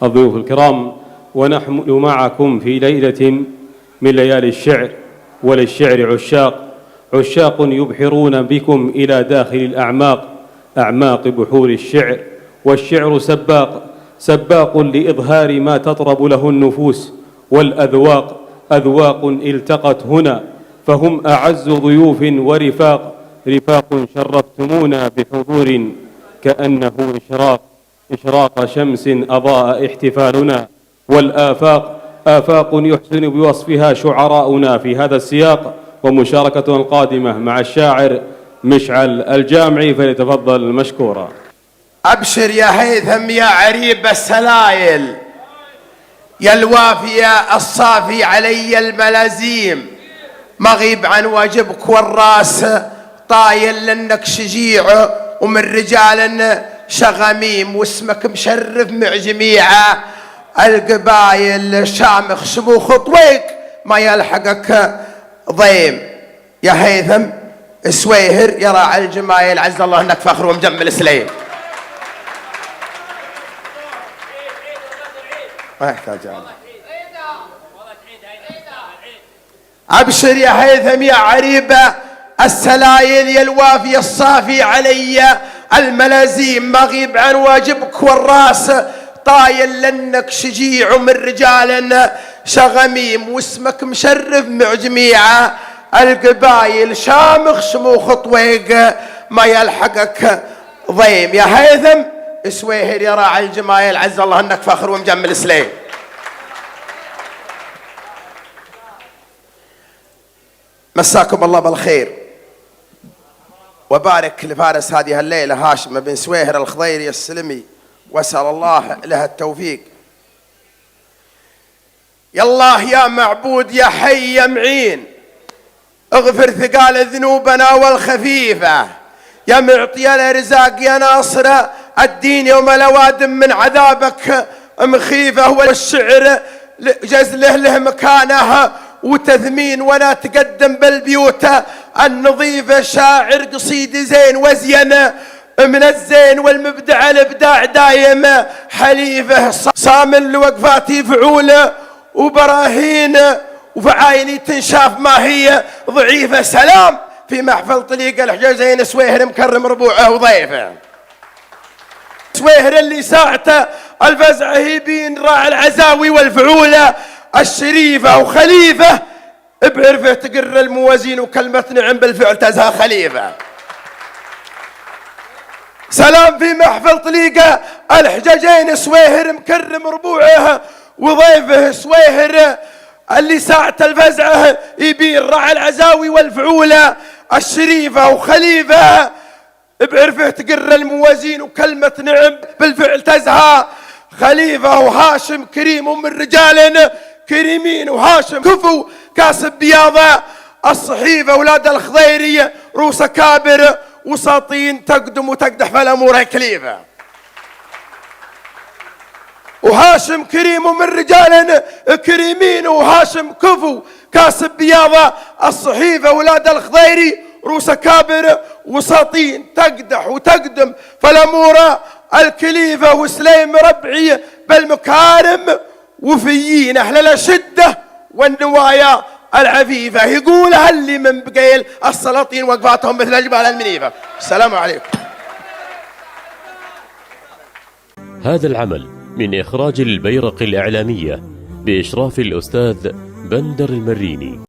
الضيوف الكرام، ونحن معكم في ليلة من ليالي الشعر، وللشعر عشاق يبحرون بكم إلى داخل الأعماق، أعماق بحور الشعر. والشعر سباق لإظهار ما تطرب له النفوس، والأذواق أذواق التقت هنا، فهم أعز ضيوف ورفاق، رفاق شرفتمونا بحضور كأنه إشراق شمس أضاء احتفالنا. والآفاق آفاق يحسن بوصفها شعراؤنا في هذا السياق. ومشاركتنا القادمة مع الشاعر مشعل الجامعي، فليتفضل مشكورا. أبشر يا هيثم يا عريب السلايل، يا الوافية الصافي علي الملازيم، مغيب عن واجبك والراس طايل لأنك شجيع ومن رجال شغميم، واسمك مشرف مع جميع القبايل، شامخ شموخ طويق ما يلحقك ضيم. يا هيثم سويهر يا راعي الجمايل، عز الله انك فخر ومجمل سليم. ما يحتاج أبشر يا هيثم يا عريبة السلايل، يا الوافي الصافي علي الملازيم، مغيب عن واجبك والراس طايل لأنك شجيع ومن رجال شغميم، واسمك مشرف مع جميع القبايل، شامخ شموخ طويق ما يلحقك ضيم. يا هيثم سويهر يا راعي الجمايل، عز الله انك فخر ومجمل سليم. مساكم الله بالخير وبارك لفارس هذه الليلة هاشم بن سويهر الخضيري السلمي، واسأل الله له التوفيق. يا الله يا معبود يا حي يا معين، اغفر ثقال ذنوبنا والخفيفة، يا معطي الارزاق يا ناصر الدين، يوم الأوادم من عذابك مخيفة، والشعر جزله له مكانه وتثمين، ولا تقدم بالبيوت النظيفة، شاعر قصيد زين وزين من الزين، والمبدع الابداع دايم حليفه، صامل لوقفاتي فعوله وبراهين، وفعايني تنشاف ما هي ضعيفة. سلام في محفل طليق الحجازين، سويهر مكرم ربوعه وضيفه، سويهر اللي ساعته الفزعه يبين راعي العزاوي والفعوله الشريفه، وخليفه بعرفه تقر الموازين، وكلمه نعم بالفعل تزهى خليفه. سلام في محفل طليقه الحجاجين، سويهر مكرم ربوعه وضيفه، سويهر اللي ساعة الفزعه يبين راعي العزاوي والفعولة الشريفة، وخليفة بعرفه تقر الموازين، وكلمة نعم بالفعل تزهى خليفة. وهاشم كريم ومن رجال كريمين، وهاشم كفو كاسب بياضة الصحيفة، أولاد الخضيري روس كابر وساطين، تقدم وتقدح فالأمور كليفة. وهاشم كريم ومن رجال كريمين، وهاشم كفو كاسب بياضة الصحيفة، أولاد الخضيري روس كابر وساطين، تقدح وتقدم فالأمور الكليفة. وسليم ربعي بالمكارم وفيين، أهل الشدة والنوايا العفيفة، يقولها اللي من بقيل السلاطين وقفاتهم مثل الجبال المنيفة. السلام عليكم. هذا العمل من إخراج البيرق الإعلامية بإشراف الأستاذ بندر المريني.